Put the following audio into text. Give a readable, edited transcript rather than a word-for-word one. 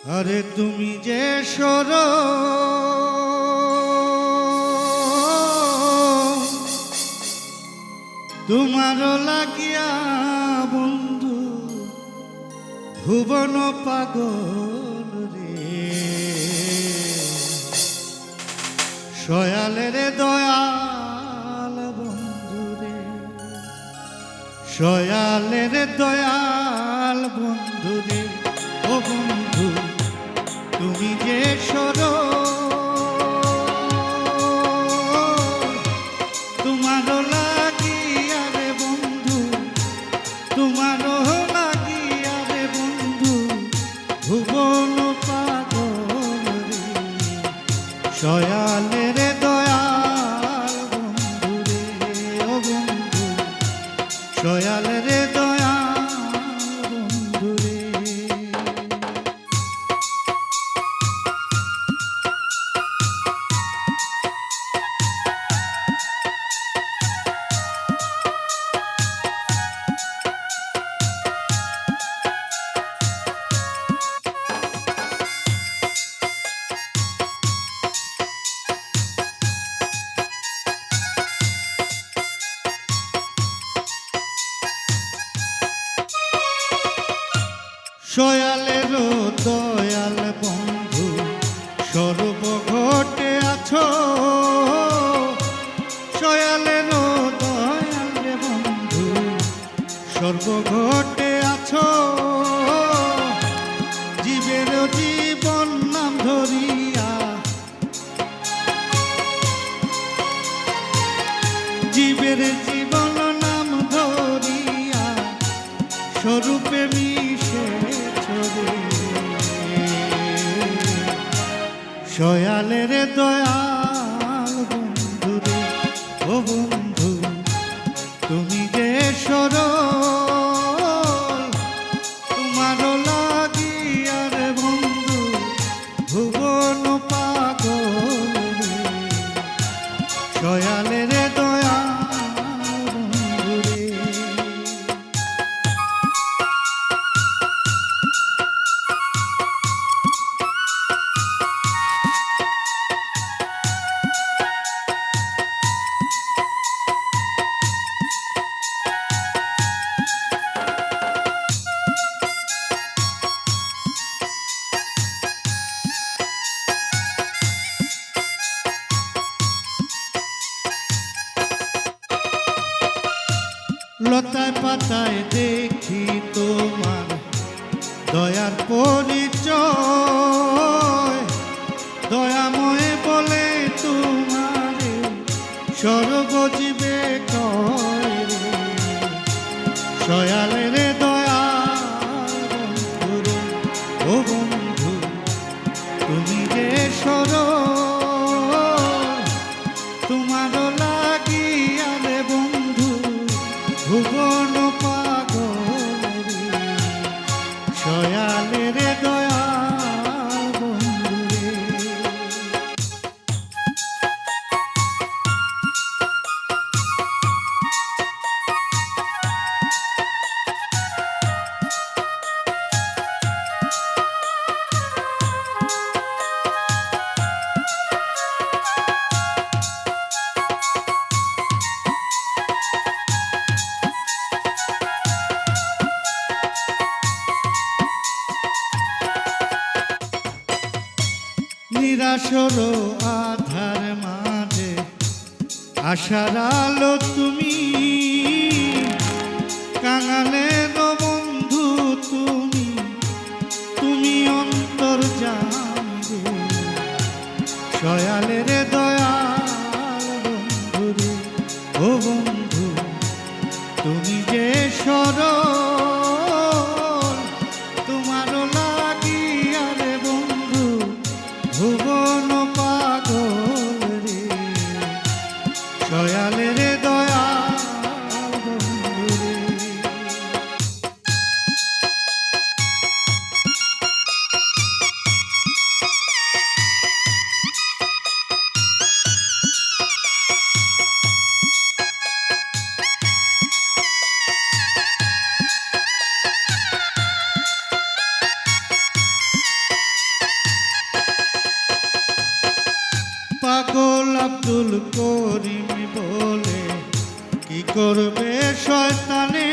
আরে তুমি যে সর তোমারও লাগিয়া বন্ধু ভুবন পাগল রে সয়ালের দয়াল বন্ধু রে সয়ালের দয়াল বন্ধু রে ও বন্ধু তুমি যে সর তোমারও লাগিয়া রে বন্ধু তোমারও লাগিয়া রে বন্ধু ভুবন পাগল রে সয়ালের দয়াল বন্ধু রে ও বন্ধু সয়ালের দয়াল বন্ধু রে সয়ালের দয়াল বন্ধু সর্বঘটে আছো সয়ালের দয়াল রে বন্ধু সর্বঘটে আছো জীবের জীবন নাম ধরিয়া জীবের জীবন নাম ধরিয়া স্বরূপে মিশে সয়ালের দয়াল বন্ধু রে ও বন্ধু তুমি যে সর তোমারও লাগিয়া রে বন্ধু ভুবন পাগল রে সয়ালের দয়াল বন্ধু রে লতায় পাতায় দেখি তোমার দয়ার পরিচয় দয়াময় বলে তোমারে সর্বজীবে কয় রে সয়ালের দয়াল বন্ধু রে ও বন্ধু তুমি যে সর তোমারও লাগিয়া রে বন্ধু ভুবন পাগল রে সয়ালের দয়াল বন্ধু রে নিরাশর আধার মাঝে আশার আলো তুমি কাঙালের বন্ধু তুমি তুমি অন্তর জানবে সয়ালের দয়াল বন্ধু রে ও বন্ধু তুমি যে সর তোমারও লাগিয়া রে বন্ধু ভুবন পাগল রে সয়ালের দয়াল বন্ধু রে আব্দুল করিম বলে কি করবে শয়তানে